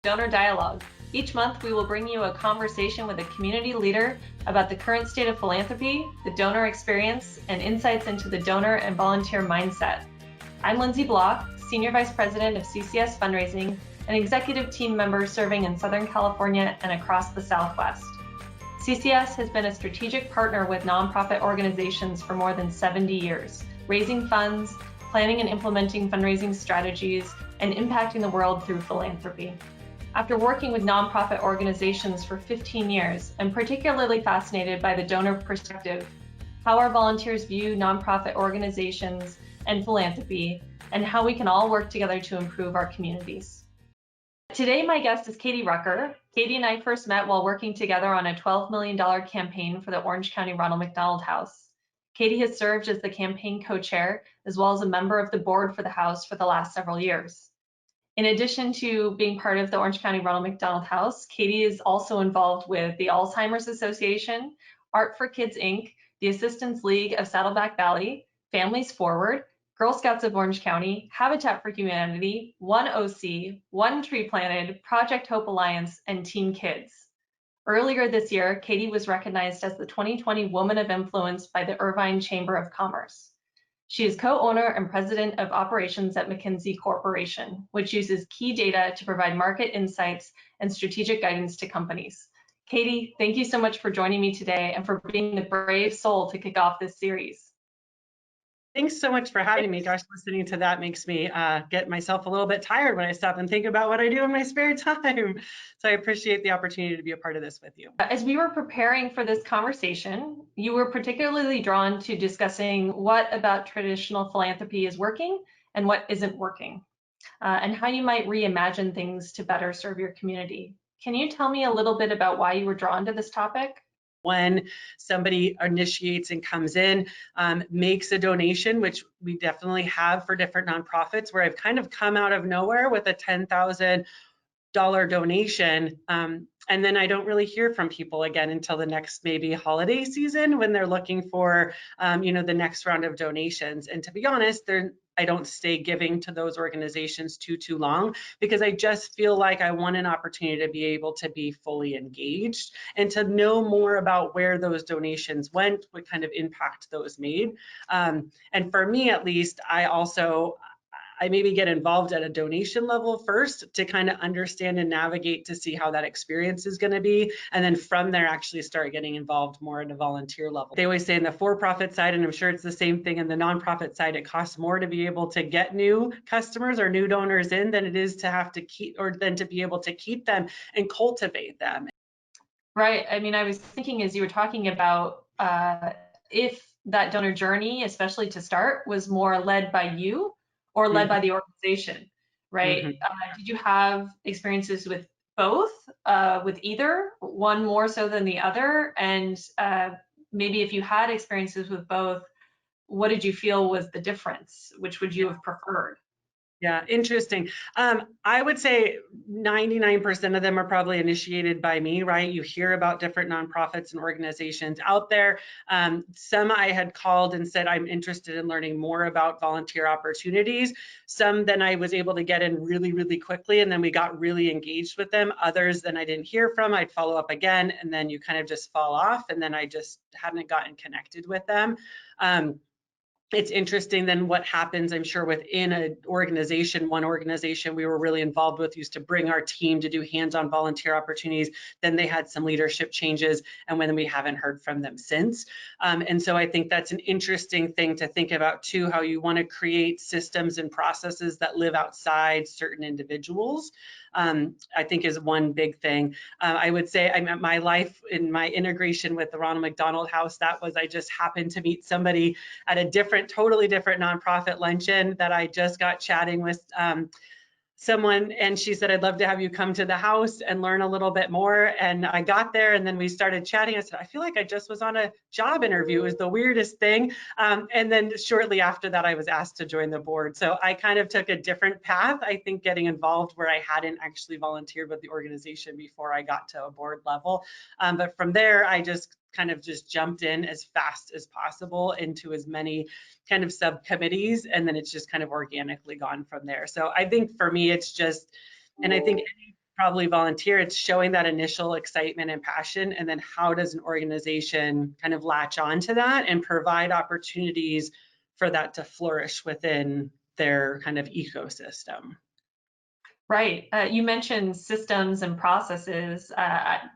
Donor Dialogue. Each month, we will bring you a conversation with a community leader about the current state of philanthropy, the donor experience, and insights into the donor and volunteer mindset. I'm Lindsay Blok, Senior Vice President of CCS Fundraising, an executive team member serving in Southern California and across the Southwest. CCS has been a strategic partner with nonprofit organizations for more than 70 years, raising funds, planning and implementing fundraising strategies, and impacting the world through philanthropy. After working with nonprofit organizations for 15 years, I'm particularly fascinated by the donor perspective, how our volunteers view nonprofit organizations and philanthropy, and how we can all work together to improve our communities. Today, my guest is Katie Rucker. Katie and I first met while working together on a $12 million campaign for the Orange County Ronald McDonald House. Katie has served as the campaign co-chair, as well as a member of the board for the house for the last several years. In addition to being part of the Orange County Ronald McDonald House, Katie is also involved with the Alzheimer's Association, Art for Kids, Inc., the Assistance League of Saddleback Valley, Families Forward, Girl Scouts of Orange County, Habitat for Humanity, One OC, One Tree Planted, Project Hope Alliance, and Team Kids. Earlier this year, Katie was recognized as the 2020 Woman of Influence by the Irvine Chamber of Commerce. She is co-owner and president of operations at McKinsey Corporation, which uses key data to provide market insights and strategic guidance to companies. Katie, thank you so much for joining me today and for being the brave soul to kick off this series. Thanks so much for having me. Gosh, listening to that makes me get myself a little bit tired when I stop and think about what I do in my spare time. So I appreciate the opportunity to be a part of this with you. As we were preparing for this conversation, you were particularly drawn to discussing what about traditional philanthropy is working and what isn't working, and how you might reimagine things to better serve your community. Can you tell me a little bit about why you were drawn to this topic? When somebody initiates and comes in, makes a donation, which we definitely have for different nonprofits, where I've kind of come out of nowhere with a $10,000 donation, and then I don't really hear from people again until the next maybe holiday season when they're looking for the next round of donations. And to be honest, I don't stay giving to those organizations too long, because I just feel like I want an opportunity to be able to be fully engaged and to know more about where those donations went, what kind of impact those made. And for me, at least, I maybe get involved at a donation level first to kind of understand and navigate to see how that experience is going to be. And then from there, actually start getting involved more at a volunteer level. They always say in the for-profit side, and I'm sure it's the same thing in the nonprofit side, it costs more to be able to get new customers or new donors in than it is to have to keep, or than to be able to keep them and cultivate them. Right. I mean, I was thinking as you were talking about if that donor journey, especially to start, was more led by you or led by the organization, right? Did you have experiences with both, with either, one more so than the other? And maybe if you had experiences with both, what did you feel was the difference? Which would you have preferred? Yeah, interesting. I would say 99% of them are probably initiated by me, right? You hear about different nonprofits and organizations out there. Some I had called and said, I'm interested in learning more about volunteer opportunities. Some then I was able to get in really quickly, and then we got really engaged with them. Others then I didn't hear from, I'd follow up again, and then you kind of just fall off, and then I just hadn't gotten connected with them. It's interesting then what happens, I'm sure, within an organization. One organization we were really involved with used to bring our team to do hands-on volunteer opportunities. Then they had some leadership changes, and when we haven't heard from them since. And so I think that's an interesting thing to think about too, how you want to create systems and processes that live outside certain individuals. I think is one big thing. I would say my life in my integration with the Ronald McDonald House, that was, I just happened to meet somebody at a totally different nonprofit luncheon that I just got chatting with someone, and she said, I'd love to have you come to the house and learn a little bit more. And I got there, and then we started chatting. I said, I feel like I just was on a job interview. It was the weirdest thing. And then shortly after that, I was asked to join the board. So I kind of took a different path, I think, getting involved where I hadn't actually volunteered with the organization before I got to a board level. But from there, I just kind of just jumped in as fast as possible into as many kind of subcommittees, and then it's just kind of organically gone from there. So I think for me, it's just, and I think any probably volunteer, it's showing that initial excitement and passion, and then how does an organization kind of latch onto that and provide opportunities for that to flourish within their kind of ecosystem. Right. You mentioned systems and processes.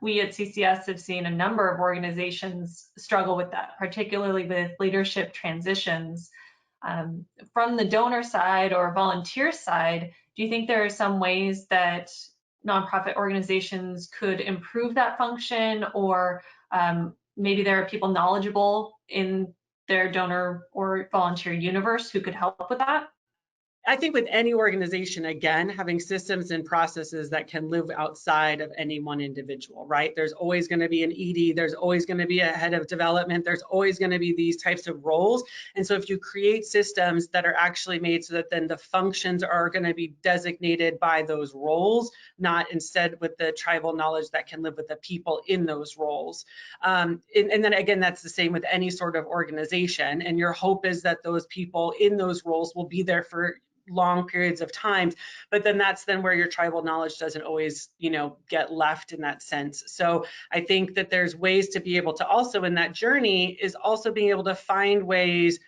We at CCS have seen a number of organizations struggle with that, particularly with leadership transitions. From the donor side or volunteer side, do you think there are some ways that nonprofit organizations could improve that function, or maybe there are people knowledgeable in their donor or volunteer universe who could help with that? I think with any organization, again, having systems and processes that can live outside of any one individual, right? There's always going to be an ED, there's always going to be a head of development, there's always going to be these types of roles. And so if you create systems that are actually made so that then the functions are going to be designated by those roles, not instead with the tribal knowledge that can live with the people in those roles. And then again, that's the same with any sort of organization. And your hope is that those people in those roles will be there for long periods of time, but then that's then where your tribal knowledge doesn't always, get left in that sense. So I think that there's ways to be able to also in that journey is also being able to find ways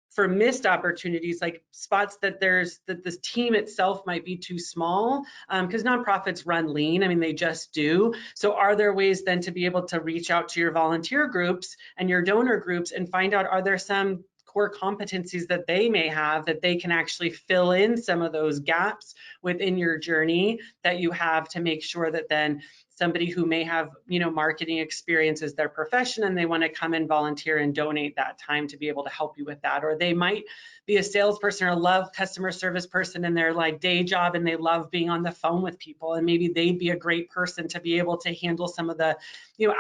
for missed opportunities, like spots that this team itself might be too small, because nonprofits run lean. I mean, they just do. So are there ways then to be able to reach out to your volunteer groups and your donor groups and find out, are there some core competencies that they may have that they can actually fill in some of those gaps within your journey that you have to make sure that then somebody who may have, marketing experience as their profession and they want to come and volunteer and donate that time to be able to help you with that. Or they might be a salesperson or love customer service person in their like day job and they love being on the phone with people, and maybe they'd be a great person to be able to handle some of the,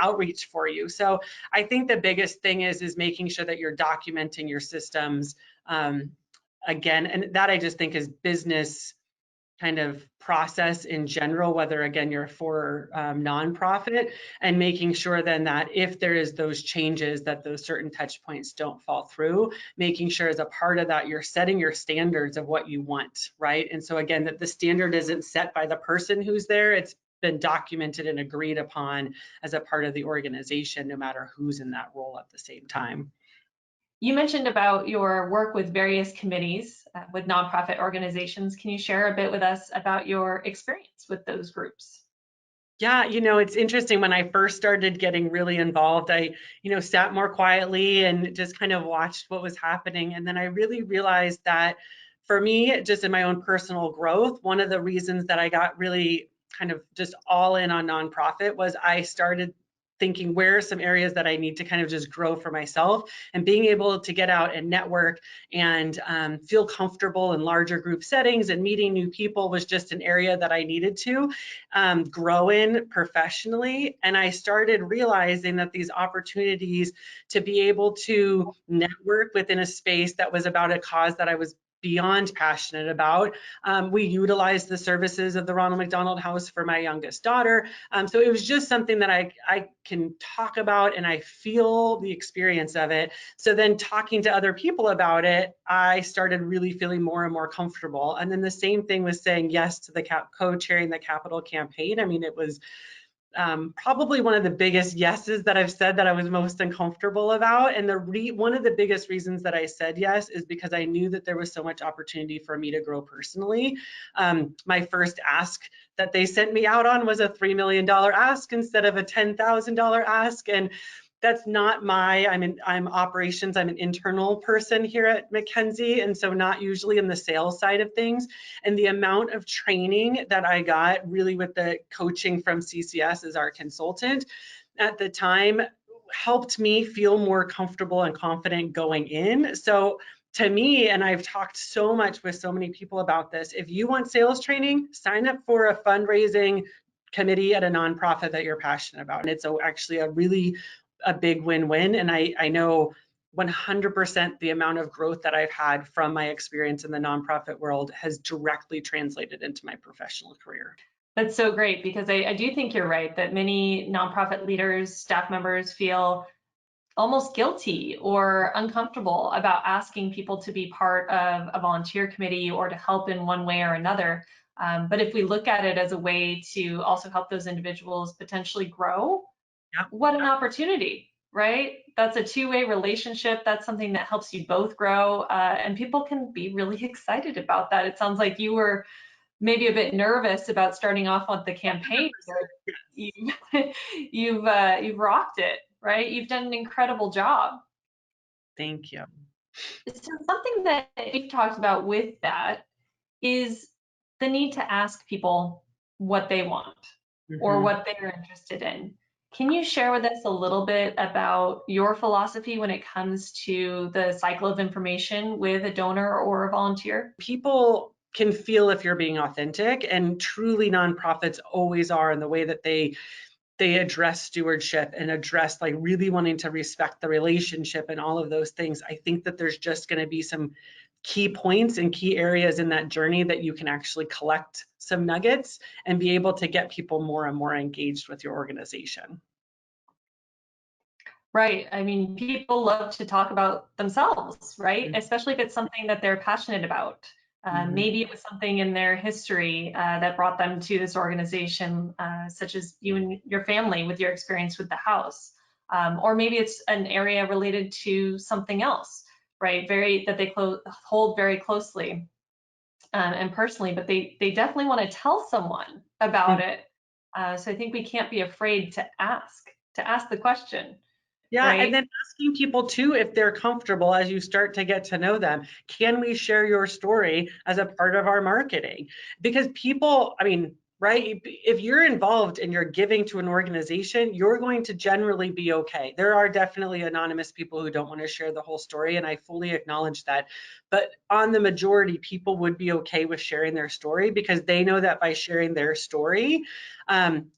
outreach for you. So I think the biggest thing is making sure that you're documenting your systems, again, and that I just think is business kind of process in general, whether again you're for nonprofit, and making sure then that if there is those changes that those certain touch points don't fall through, making sure as a part of that you're setting your standards of what you want, right? And so again, that the standard isn't set by the person who's there, it's been documented and agreed upon as a part of the organization, no matter who's in that role at the same time. You mentioned about your work with various committees with nonprofit organizations. Can you share a bit with us about your experience with those groups? Yeah, it's interesting. When I first started getting really involved, I, sat more quietly and just kind of watched what was happening. And then I really realized that for me, just in my own personal growth, one of the reasons that I got really kind of just all in on nonprofit was I started thinking where are some areas that I need to kind of just grow for myself, and being able to get out and network and feel comfortable in larger group settings and meeting new people was just an area that I needed to grow in professionally. And I started realizing that these opportunities to be able to network within a space that was about a cause that I was beyond passionate about. We utilized the services of the Ronald McDonald House for my youngest daughter. So it was just something that I can talk about, and I feel the experience of it. So then talking to other people about it, I started really feeling more and more comfortable. And then the same thing with saying yes to the co-chairing the Capital campaign. I mean, it was probably one of the biggest yeses that I've said that I was most uncomfortable about. And one of the biggest reasons that I said yes is because I knew that there was so much opportunity for me to grow personally. My first ask that they sent me out on was a $3 million ask instead of a $10,000 ask. And that's not I'm operations, I'm an internal person here at McKinsey, and so not usually in the sales side of things. And the amount of training that I got really with the coaching from CCS as our consultant at the time helped me feel more comfortable and confident going in. So to me, and I've talked so much with so many people about this, if you want sales training, sign up for a fundraising committee at a nonprofit that you're passionate about. And it's actually a big win-win. And I know 100% the amount of growth that I've had from my experience in the nonprofit world has directly translated into my professional career. That's so great, because I do think you're right that many nonprofit leaders, staff members feel almost guilty or uncomfortable about asking people to be part of a volunteer committee or to help in one way or another. But if we look at it as a way to also help those individuals potentially grow, Yep. what an opportunity, right? That's a two-way relationship. That's something that helps you both grow, and people can be really excited about that. It sounds like you were maybe a bit nervous about starting off with the campaign, but you've rocked it, right? You've done an incredible job. Thank you. So something that we've talked about with that is the need to ask people what they want or what they're interested in. Can you share with us a little bit about your philosophy when it comes to the cycle of information with a donor or a volunteer? People can feel if you're being authentic, and truly nonprofits always are in the way that they address stewardship and address like really wanting to respect the relationship and all of those things. I think that there's just going to be some key points and key areas in that journey that you can actually collect some nuggets and be able to get people more and more engaged with your organization. Right. I mean, people love to talk about themselves, right? Especially if it's something that they're passionate about. Maybe it was something in their history that brought them to this organization, such as you and your family with your experience with the house. Or maybe it's an area related to something else, right? That they hold very closely and personally, but they definitely want to tell someone about it. So I think we can't be afraid to ask the question. Yeah, Right. and then asking people too, if they're comfortable as you start to get to know them, can we share your story as a part of our marketing? Because people, I mean, right, if you're involved and you're giving to an organization, you're going to generally be okay. There are definitely anonymous people who don't want to share the whole story, and I fully acknowledge that. But on the majority, people would be okay with sharing their story because they know that by sharing their story,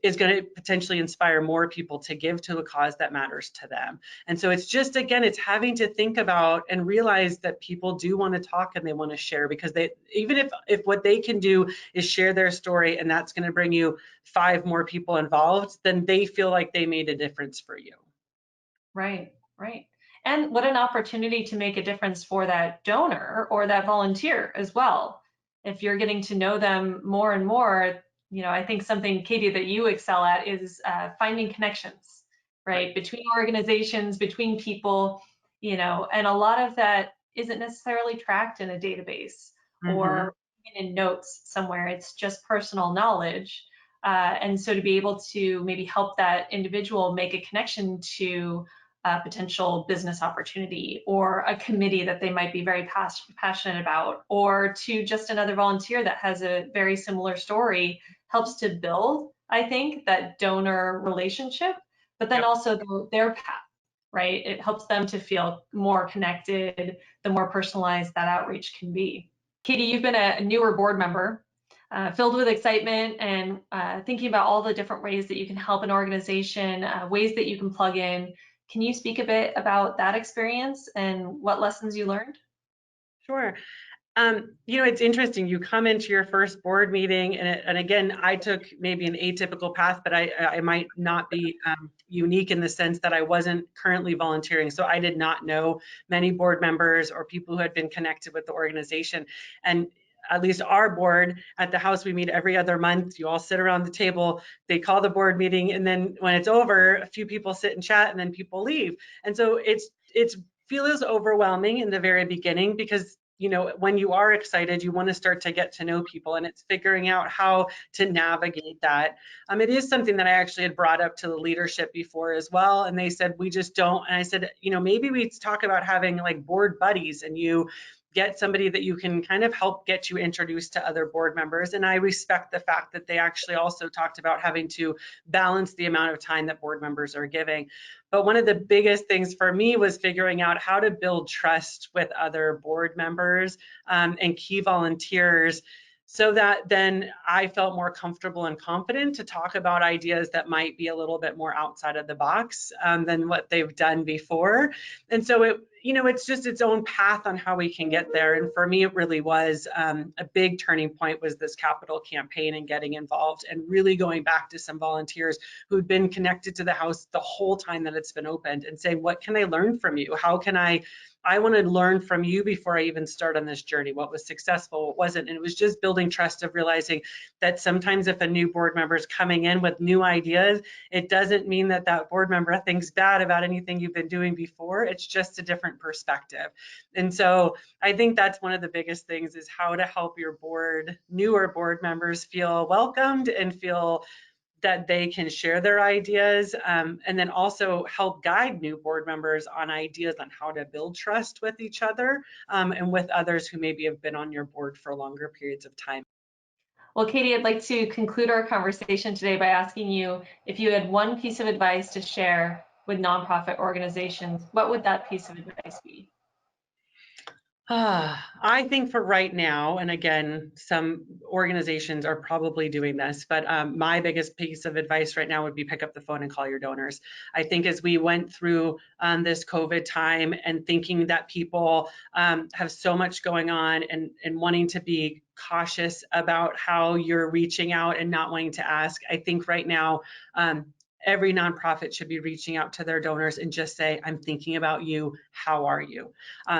is going to potentially inspire more people to give to a cause that matters to them. And so it's just, again, it's having to think about and realize that people do want to talk and they want to share, because they, even if what they can do is share their story and that's going to bring you 5 more people involved, then they feel like they made a difference for you. Right, right. And what an opportunity to make a difference for that donor or that volunteer as well. If you're getting to know them more and more, I think something, Katie, that you excel at is finding connections, right? Between organizations, between people, and a lot of that isn't necessarily tracked in a database or in notes somewhere. It's just personal knowledge. And so to be able to maybe help that individual make a connection to a potential business opportunity or a committee that they might be very passionate about, or to just another volunteer that has a very similar story, helps to build, I think, that donor relationship, but then also their path, right? It helps them to feel more connected, the more personalized that outreach can be. Katie, you've been a newer board member, filled with excitement and thinking about all the different ways that you can help an organization, ways that you can plug in. Can you speak a bit about that experience and what lessons you learned? Sure. It's interesting. You come into your first board meeting, and again, I took maybe an atypical path, but I might not be unique in the sense that I wasn't currently volunteering. So I did not know many board members or people who had been connected with the organization. And at least our board at the house, we meet every other month. You all sit around the table, they call the board meeting, and then when it's over, a few people sit and chat, and then people leave. And so it's feels overwhelming in the very beginning because when you are excited, you want to start to get to know people, and it's figuring out how to navigate that. It is something that I actually had brought up to the leadership before as well, and they said, we just don't. And I said, maybe we talk about having like board buddies, and you get somebody that you can kind of help get you introduced to other board members. And I respect the fact that they actually also talked about having to balance the amount of time that board members are giving. But one of the biggest things for me was figuring out how to build trust with other board members and key volunteers, so that then I felt more comfortable and confident to talk about ideas that might be a little bit more outside of the box than what they've done before. And so you know, it's just its own path on how we can get there. And for me, it really was a big turning point was this capital campaign and getting involved and really going back to some volunteers who'd been connected to the house the whole time that it's been opened and say, what can I learn from you? How can I want to learn from you before I even start on this journey. What was successful, what wasn't. And it was just building trust of realizing that sometimes if a new board member is coming in with new ideas, it doesn't mean that that board member thinks bad about anything you've been doing before. It's just a different perspective. And so I think that's one of the biggest things is how to help your newer board members feel welcomed and feel that they can share their ideas, and then also help guide new board members on ideas on how to build trust with each other and with others who maybe have been on your board for longer periods of time. Well, Katie, I'd like to conclude our conversation today by asking you if you had one piece of advice to share with nonprofit organizations, what would that piece of advice be? I think for right now, and again, some organizations are probably doing this, but my biggest piece of advice right now would be pick up the phone and call your donors. I think as we went through this COVID time and thinking that people have so much going on and wanting to be cautious about how you're reaching out and not wanting to ask, I think right now, every nonprofit should be reaching out to their donors and just say, I'm thinking about you. How are you?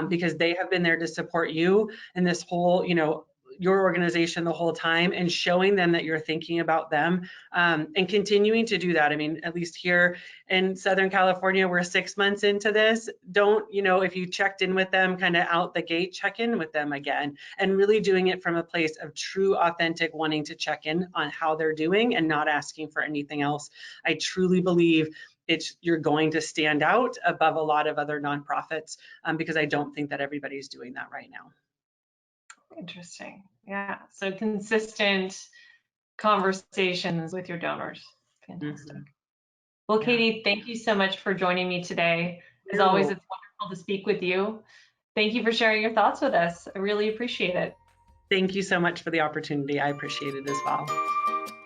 Because they have been there to support you in this whole, you know, your organization the whole time, and showing them that you're thinking about them and continuing to do that. I mean, at least here in Southern California, we're 6 months into this. Don't, you know, if you checked in with them kind of out the gate, check in with them again, and really doing it from a place of true, authentic wanting to check in on how they're doing and not asking for anything else. I truly believe you're going to stand out above a lot of other nonprofits because I don't think that everybody's doing that right now. Interesting. Yeah. So consistent conversations with your donors. Fantastic. Mm-hmm. Well, Yeah. Katie, thank you so much for joining me today. As always, it's wonderful to speak with you. Thank you for sharing your thoughts with us. I really appreciate it. Thank you so much for the opportunity. I appreciate it as well.